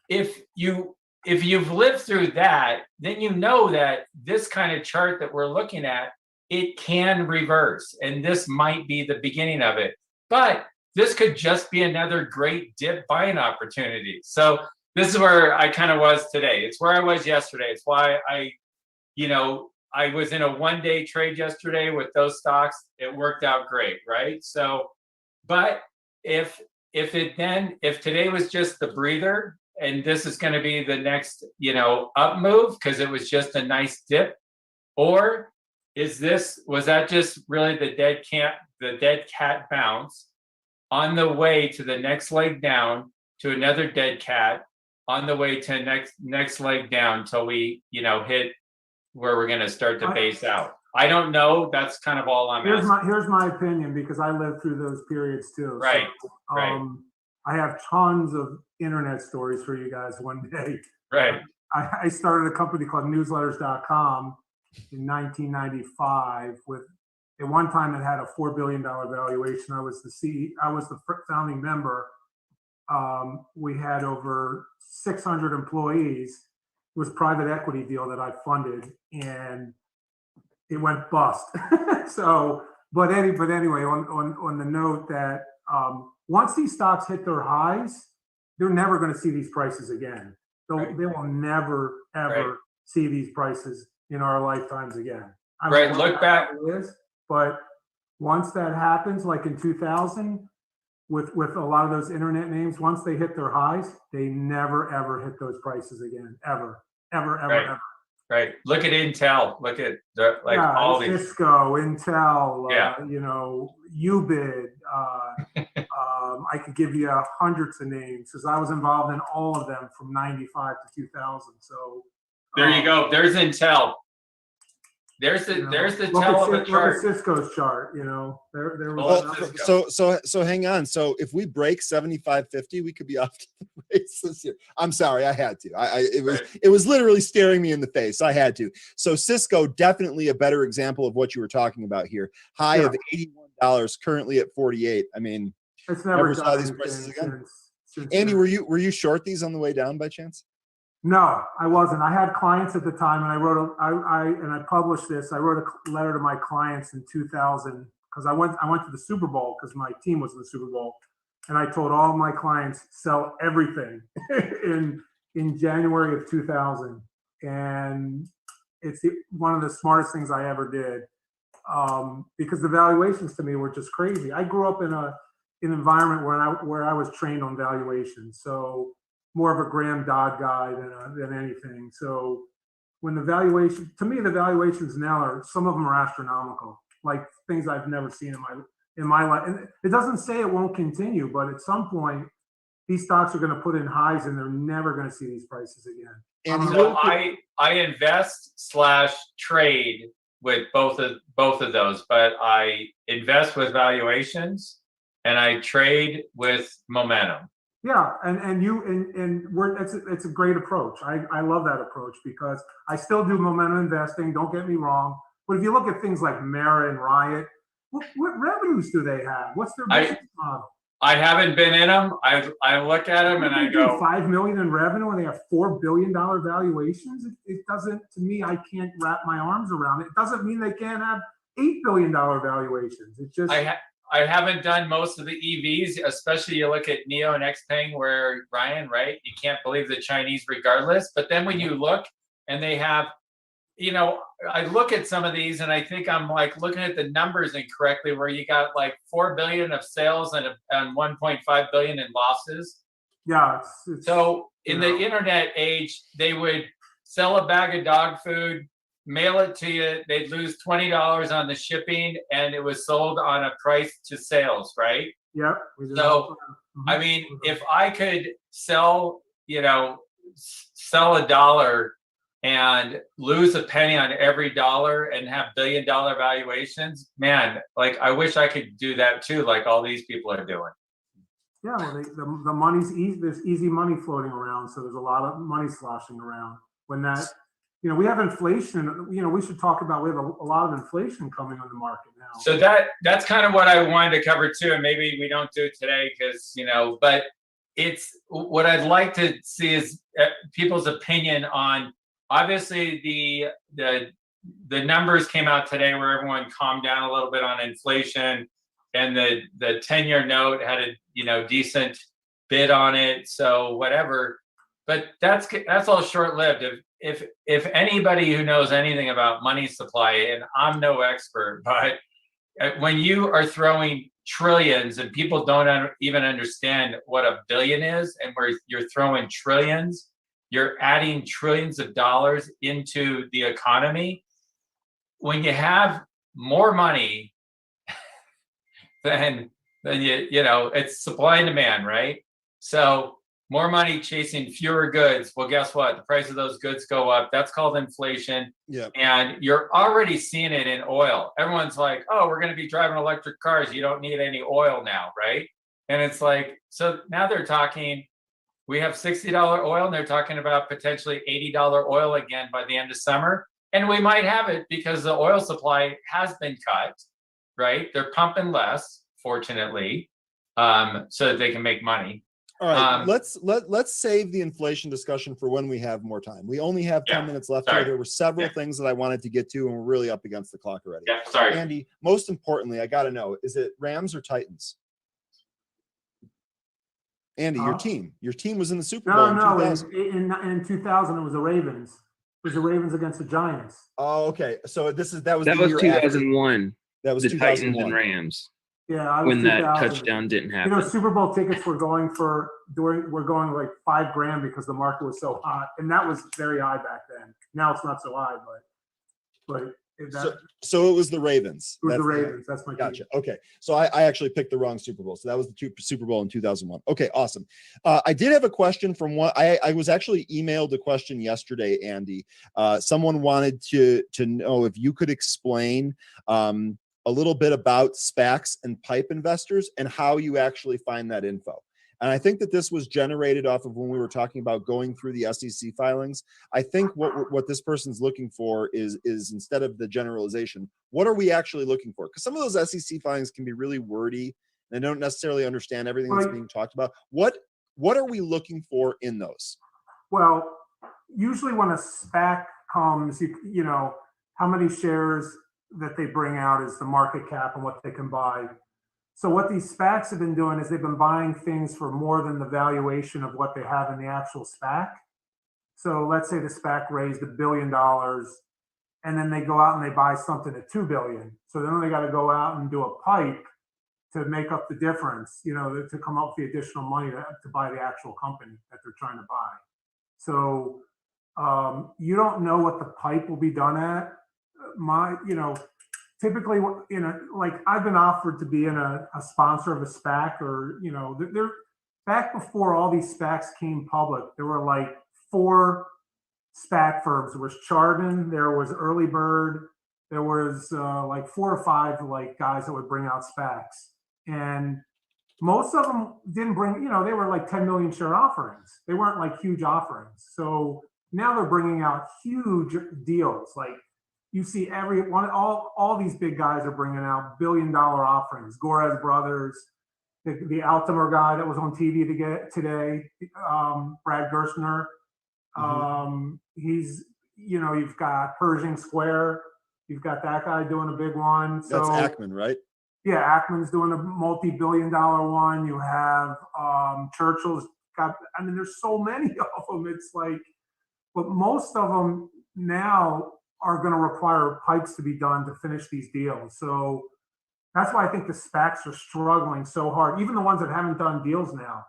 if you've lived through that, then you know that this kind of chart that we're looking at, it can reverse. And this might be the beginning of it. But this could just be another great dip buying opportunity. So this is where I kind of was today. It's where I was yesterday. It's why I was in a one-day trade yesterday with those stocks. It worked out great, right? So, but if today was just the breather and this is going to be the next, up move because it was just a nice dip, or was that just really the dead cat bounce on the way to the next leg down to another dead cat on the way to next leg down till we, hit where we're going to start to base out? I don't know. That's kind of all I'm asking. Here's my opinion, because I lived through those periods too. Right. So, right. I have tons of internet stories for you guys one day. Right. I started a company called newsletters.com in 1995 at one time it had a $4 billion valuation. I was the founding member. We had over 600 employees. It was a private equity deal that I funded, and it went bust. But anyway, on the note that once these stocks hit their highs, they're never going to see these prices again. They will never ever see these prices in our lifetimes again. Right. Look back. But once that happens, like in 2000, with a lot of those internet names, once they hit their highs, they never ever hit those prices again. Ever. Right. Look at Intel. Look at all these. Cisco, Intel, yeah. Ubid. I could give you hundreds of names because I was involved in all of them from 95 to 2000. So there you go. There's Intel. There's the tell of a chart. Look at Cisco's chart. There was. So hang on. So if we break 75.50, we could be off to the races here. I'm sorry, I had to. It was literally staring me in the face. I had to. So Cisco, definitely a better example of what you were talking about here. High of $81, currently at 48. I mean, it's never saw these prices again. Andy, were you short these on the way down by chance? No, I wasn't. I had clients at the time, and I published this. I wrote a letter to my clients in 2000 because I went to the Super Bowl because my team was in the Super Bowl, and I told all my clients sell everything in January of 2000, and it's one of the smartest things I ever did because the valuations to me were just crazy. I grew up in an environment where I was trained on valuations, so more of a Graham Dodd guy than anything. So when the valuations now are, some of them are astronomical, like things I've never seen in my life. And it doesn't say it won't continue, but at some point these stocks are going to put in highs and they're never going to see these prices again. And so I invest / trade with both of those, but I invest with valuations and I trade with momentum. Yeah, it's a great approach. I love that approach because I still do momentum investing. Don't get me wrong, but if you look at things like Mara and Riot, what revenues do they have? What's their business model? I haven't been in them. I look at them and I go, 5 million in revenue and they have $4 billion valuations. It doesn't, to me, I can't wrap my arms around it. It doesn't mean they can't have $8 billion valuations. It's just I haven't done most of the EVs, especially you look at NIO and Xpeng where Ryan, right? You can't believe the Chinese regardless. But then when you look and they have, I look at some of these and I think I'm like looking at the numbers incorrectly where you got like 4 billion of sales and 1.5 billion in losses. Yeah. So in the internet age, they would sell a bag of dog food, mail it to you, they'd lose $20 on the shipping, and it was sold on a price to sales, right? Yep. So, I mean, if I could sell $1 and lose a penny on every dollar and have billion-dollar valuations, man, like I wish I could do that too, like all these people are doing. Yeah, well, the money's easy. There's easy money floating around, so there's a lot of money sloshing around. When that, we have inflation. We should talk about, we have a lot of inflation coming on the market now. So that's kind of what I wanted to cover too, and maybe we don't do it today because but it's what I'd like to see is people's opinion on. Obviously, the numbers came out today where everyone calmed down a little bit on inflation, and the 10-year note had a decent bid on it. So whatever, but that's all short-lived. If anybody who knows anything about money supply, and I'm no expert, but when you are throwing trillions and people don't even understand what a billion is, and where you're throwing trillions, you're adding trillions of dollars into the economy. When you have more money than it's supply and demand, right? So more money chasing fewer goods. Well, guess what? The price of those goods go up. That's called inflation. Yeah. And you're already seeing it in oil. Everyone's like, oh, we're going to be driving electric cars. You don't need any oil now, right? And it's like, so now they're talking, we have $60 oil, and they're talking about potentially $80 oil again by the end of summer. And we might have it because the oil supply has been cut, right? They're pumping less, fortunately, so that they can make money. All right, let's save the inflation discussion for when we have more time. We only have 10 minutes left here. There were several things that I wanted to get to, and we're really up against the clock already. Yeah, sorry. Andy, most importantly, I got to know, is it Rams or Titans? Andy, your team was in the Super Bowl in 2000. In 2000, it was the Ravens. It was the Ravens against the Giants. Oh, okay. So that was 2001. That was the 2001. Titans and Rams. Yeah, when that touchdown didn't happen. Super Bowl tickets were going like $5,000 because the market was so hot, and that was very high back then. Now it's not so high, but so it was the Ravens. It was the Ravens. That's my gotcha. Team. Okay, so I actually picked the wrong Super Bowl. So that was the Super Bowl in 2001. Okay, awesome. I did have a question from one. I was actually emailed a question yesterday, Andy. Someone wanted to know if you could explain a little bit about SPACs and PIPE investors and how you actually find that info. And I think that this was generated off of when we were talking about going through the SEC filings. I think what this person's looking for is instead of the generalization, what are we actually looking for? Because some of those SEC filings can be really wordy and they don't necessarily understand everything that's being talked about. What are we looking for in those? Well, usually when a SPAC comes, you know, how many shares that they bring out is the market cap and what they can buy. So what these SPACs have been doing is they've been buying things for more than the valuation of what they have in the actual SPAC. So let's say the SPAC raised $1 billion and then they go out and they buy something at $2 billion. So then they got to go out and do a PIPE to make up the difference, you know, to come up with the additional money to buy the actual company that they're trying to buy. So you don't know what the PIPE will be done at. Typically, you know, like I've been offered to be in a sponsor of a SPAC, or, you know, they're back before all these SPACs came public, there were like 4 SPAC firms. There was Chardon, there was Early Bird, there was like 4 or 5 like guys that would bring out SPACs. And most of them didn't bring, they were like 10 million share offerings. They weren't like huge offerings. So now they're bringing out huge deals. Like you see all these big guys are bringing out billion-dollar offerings. Gorez Brothers, the Altimer guy that was on TV today, Brad Gerstner. He's, you've got Pershing Square. You've got that guy doing a big one. So, that's Ackman, right? Yeah, Ackman's doing a multi-billion-dollar one. You have Churchill's got. I mean, there's so many of them. It's like, but most of them now are going to require pipes to be done to finish these deals. So that's why I think the SPACs are struggling so hard. Even the ones that haven't done deals now,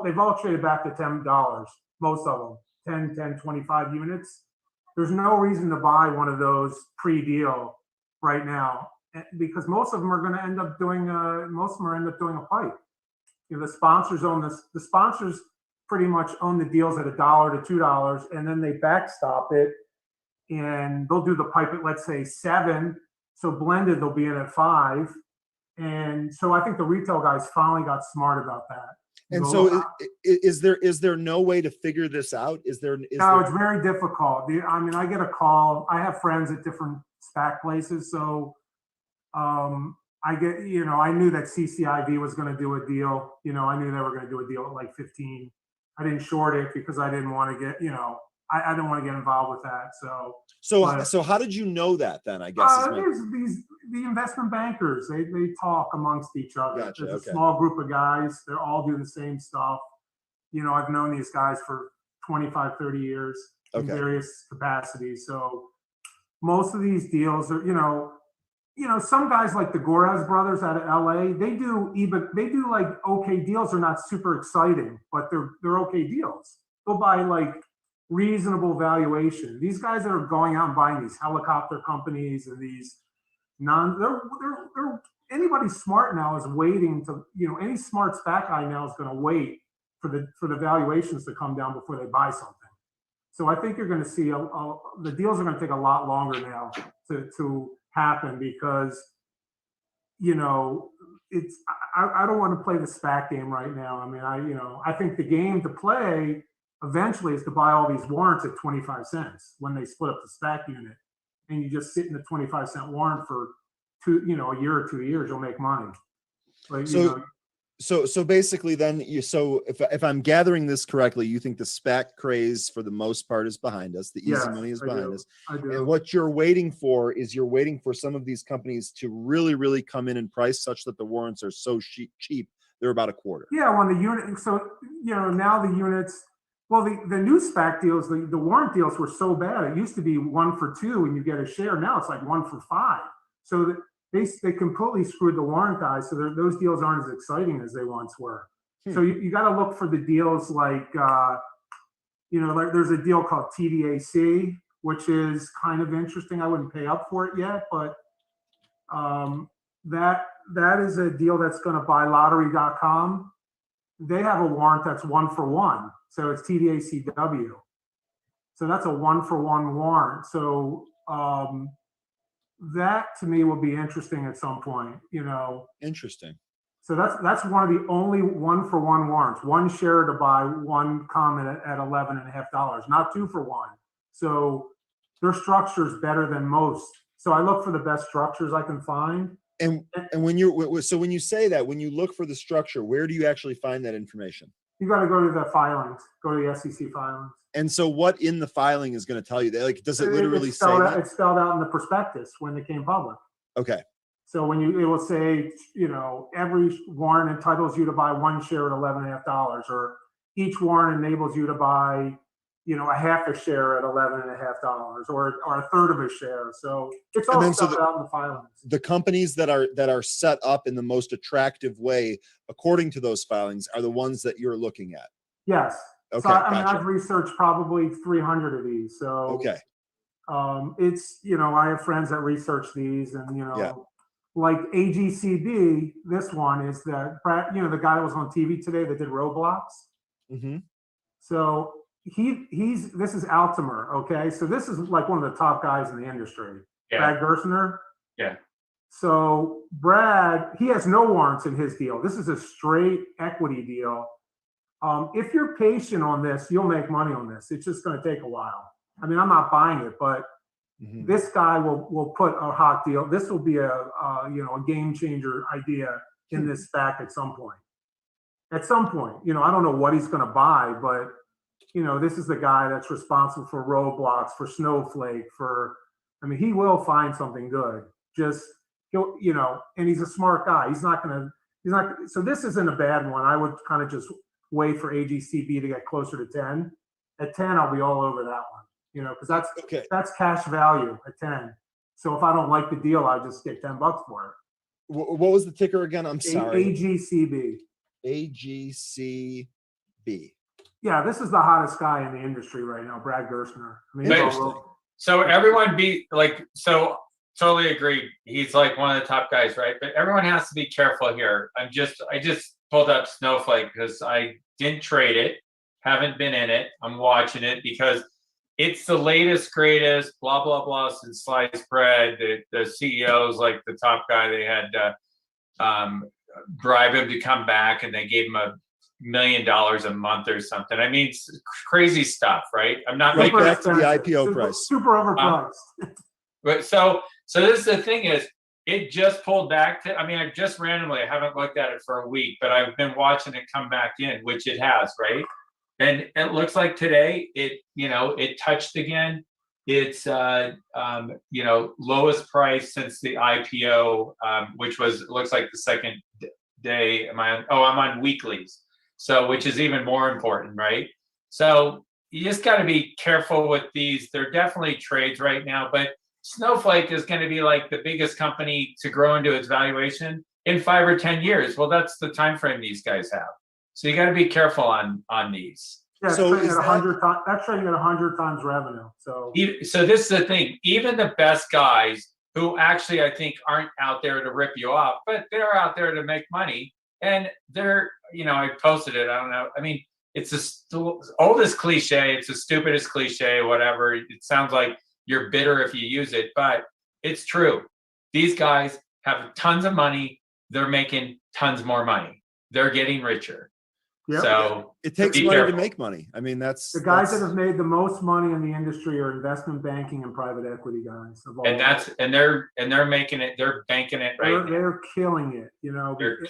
they've all traded back to $10. Most of them, 10, 25 units. There's no reason to buy one of those pre-deal right now, because most of them are going to end up doing a pipe. The sponsors own this. The sponsors pretty much own the deals at $1 to $2, and then they backstop it, and they'll do the pipe at, let's say, 7. So blended, they'll be in at 5. And so I think the retail guys finally got smart about that. And so is there no way to figure this out? No, it's very difficult. I mean, I get a call. I have friends at different SPAC places. So I knew that CCIV was going to do a deal. I knew they were going to do a deal at like 15. I didn't short it because I didn't want to get, I didn't want to get involved with that. So how did you know that then? I guess the investment bankers, they talk amongst each other. Gotcha, There's a small group of guys. They all do the same stuff. I've known these guys for 25, 30 years in various capacities. So most of these deals are, some guys like the Gorez brothers out of LA, they do like okay deals. They're not super exciting, but they're okay deals. They'll buy like reasonable valuation. These guys that are going out and buying these helicopter companies and these anybody smart now is waiting to, any smart SPAC guy now is going to wait for the valuations to come down before they buy something. So I think you're going to see the deals are going to take a lot longer now to happen because, it's, I don't want to play the SPAC game right now. I mean, I think the game to play eventually is to buy all these warrants at 25 cents when they split up the SPAC unit, and you just sit in the 25-cent warrant for a year or 2 years, you'll make money. Like, so basically then if I'm gathering this correctly, you think the SPAC craze for the most part is behind us. The easy money is behind us. I do. And what you're waiting for is some of these companies to really, really come in and price such that the warrants are so cheap, they're about a quarter. Yeah, when the unit, so, now the units, well, the new SPAC deals, the warrant deals were so bad. It used to be 1 for 2 and you get a share. Now it's like 1 for 5. So they completely screwed the warrant guys. So those deals aren't as exciting as they once were. So you got to look for the deals like, like there's a deal called TDAC, which is kind of interesting. I wouldn't pay up for it yet, but that is a deal that's going to buy lottery.com. They have a warrant that's 1 for 1. So it's TDACW. So that's a 1 for 1 warrant. So that to me will be interesting at some point, Interesting. So that's one of the only 1 for 1 warrants, 1 share to buy 1 common at $11.50, not 2 for 1. So their structure is better than most. So I look for the best structures I can find. And when you say that, when you look for the structure, where do you actually find that information? You got to go to the filings, go to the SEC filings. And so what in the filing is going to tell you that? Like, does it literally say that? It's spelled out in the prospectus when they came public. Okay. So it will say, every warrant entitles you to buy 1 share at $11.50, or each warrant enables you to buy, a half a share at $11.50, or a third of a share. So it's all spelled out in the filings. The companies that are set up in the most attractive way, according to those filings, are the ones that you're looking at. Yes. Okay. So I've researched probably 300 of these. So okay. It's I have friends that research these, and like AGCB. This one is that the guy that was on TV today that did Roblox. Mm-hmm. So this is Altimer. Okay, so this is like one of the top guys in the industry. Yeah. Brad Gerstner. Yeah. So Brad, he has no warrants in his deal. This is a straight equity deal. If you're patient on this, you'll make money on this. It's just going to take a while. I mean, I'm not buying it, but this guy will put a hot deal. This will be a game changer idea in this SPAC at some point. At some point, I don't know what he's going to buy, but this is the guy that's responsible for roadblocks, for Snowflake, he will find something good. And he's a smart guy. So this isn't a bad one. I would kind of just wait for AGCB to get closer to 10. At 10, I'll be all over that one, because that's cash value at 10. So if I don't like the deal, I'll just get $10 for it. What was the ticker again? I'm sorry. AGCB. AGCB. Yeah, this is the hottest guy in the industry right now, Brad Gerstner. So everyone totally agree. He's like one of the top guys, right? But everyone has to be careful here. I just pulled up Snowflake because I didn't trade it, haven't been in it. I'm watching it because it's the latest, greatest, blah, blah, blah, since sliced bread. The CEO's like the top guy. They had bribe him to come back, and they gave him $1 million a month or something. I mean, it's crazy stuff, right? I'm not making back to the IPO price. Super overpriced. But so this is the thing is, it just pulled back to, I just randomly, I haven't looked at it for a week, but I've been watching it come back in, which it has, right? And it looks like today it touched again. It's lowest price since the IPO, which looks like the second day. I'm on weeklies. So, which is even more important, right? So you just got to be careful with these. They're definitely trades right now, but Snowflake is going to be like the biggest company to grow into its valuation in 5 or 10 years. Well, that's the time frame these guys have. So you got to be careful on these. Yeah, so trading at 100 times. That's trading at 100 times revenue. So this is the thing. Even the best guys, who actually I think aren't out there to rip you off, but they're out there to make money. And they're, I posted it. I don't know. It's the oldest cliche. It's the stupidest cliche, whatever. It sounds like you're bitter if you use it, but it's true. These guys have tons of money. They're making tons more money. They're getting richer. Yep. So it takes money to make money. That's the guys that have made the most money in the industry are investment banking and private equity guys. And they're making it. They're banking it right now. They're killing it. They're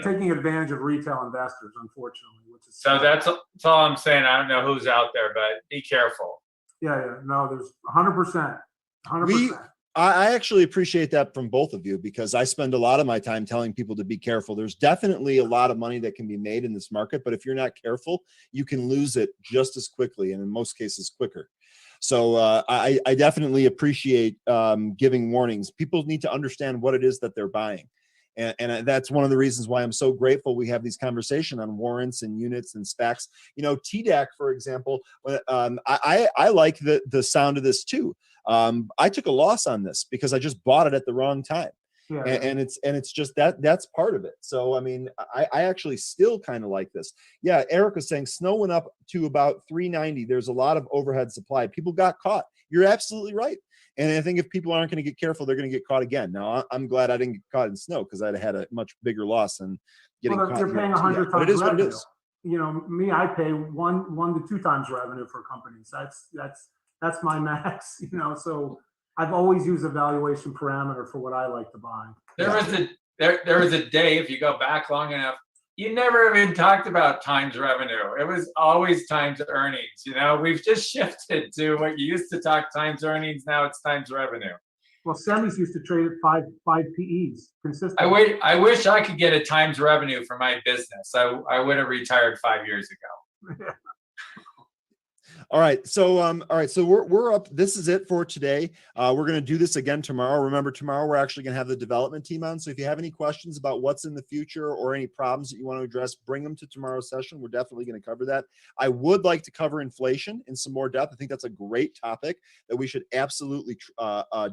taking advantage of retail investors, unfortunately. So that's all I'm saying. I don't know who's out there, but be careful. Yeah. No, there's 100%. 100%. I actually appreciate that from both of you, because I spend a lot of my time telling people to be careful. There's definitely a lot of money that can be made in this market, but if you're not careful, you can lose it just as quickly, and in most cases quicker. So I definitely appreciate giving warnings. People need to understand what it is that they're buying. And that's one of the reasons why I'm so grateful we have these conversations on warrants and units and SPACs. TDAC, for example, I like the sound of this too. I took a loss on this because I just bought it at the wrong time. Yeah. And it's just that's part of it. So, I actually still kind of like this. Yeah. Eric was saying snow went up to about 390. There's a lot of overhead supply. People got caught. You're absolutely right. And I think if people aren't going to get careful, they're going to get caught again. Now, I'm glad I didn't get caught in snow, because I'd had a much bigger loss than getting caught. You're paying 100 times but it is revenue. What it is. Me, I pay one to 2 times revenue for companies. That's my max. So I've always used a valuation parameter for what I like to buy. There was a day, if you go back long enough, you never even talked about times revenue. It was always times earnings. We've just shifted to what you used to talk times earnings. Now it's times revenue. Well, semis used to trade at five PEs consistently. I wish I could get a times revenue for my business. I would have retired 5 years ago. All right. So we're up. This is it for today. We're going to do this again tomorrow. Remember, tomorrow we're actually going to have the development team on. So if you have any questions about what's in the future or any problems that you want to address, bring them to tomorrow's session. We're definitely going to cover that. I would like to cover inflation in some more depth. I think that's a great topic that we should absolutely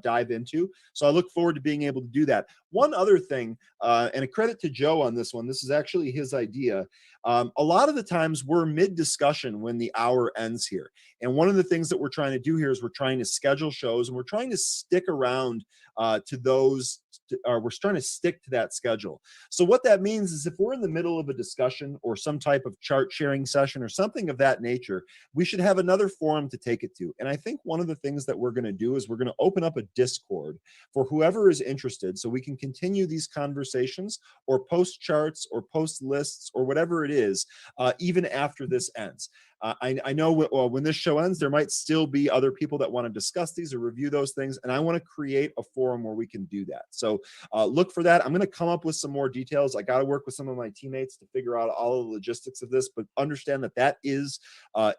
dive into. So I look forward to being able to do that. One other thing, and a credit to Joe on this one. This is actually his idea. A lot of the times we're mid-discussion when the hour ends here. And one of the things that we're trying to do here is we're trying to schedule shows, and we're trying to stick around to those. We're starting to stick to that schedule. So what that means is if we're in the middle of a discussion or some type of chart sharing session or something of that nature, we should have another forum to take it to. And I think one of the things that we're going to do is we're going to open up a Discord for whoever is interested, so we can continue these conversations or post charts or post lists or whatever it is, even after this ends. I know when this show ends, there might still be other people that want to discuss these or review those things, and I want to create a forum where we can do that. So look for that. I'm going to come up with some more details. I got to work with some of my teammates to figure out all the logistics of this, but understand that that is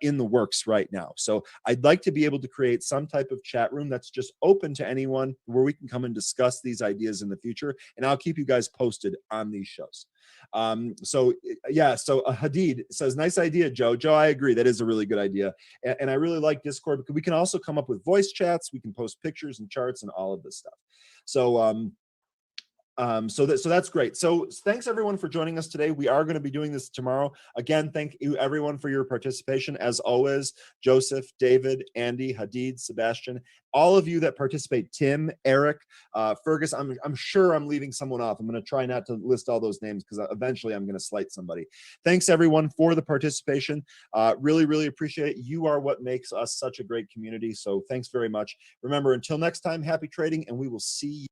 in the works right now. So I'd like to be able to create some type of chat room that's just open to anyone, where we can come and discuss these ideas in the future, and I'll keep you guys posted on these shows. So Hadid says, nice idea, Joe. Joe, I agree. That is a really good idea. And I really like Discord, because we can also come up with voice chats. We can post pictures and charts and all of this stuff. So, so that's great. So thanks everyone for joining us today. We are going to be doing this tomorrow. Again, thank you everyone for your participation. As always, Joseph, David, Andy, Hadid, Sebastian, all of you that participate, Tim, Eric, Fergus. I'm sure I'm leaving someone off. I'm going to try not to list all those names, because eventually I'm going to slight somebody. Thanks everyone for the participation. Really, really appreciate it. You are what makes us such a great community. So thanks very much. Remember, until next time, happy trading, and we will see you.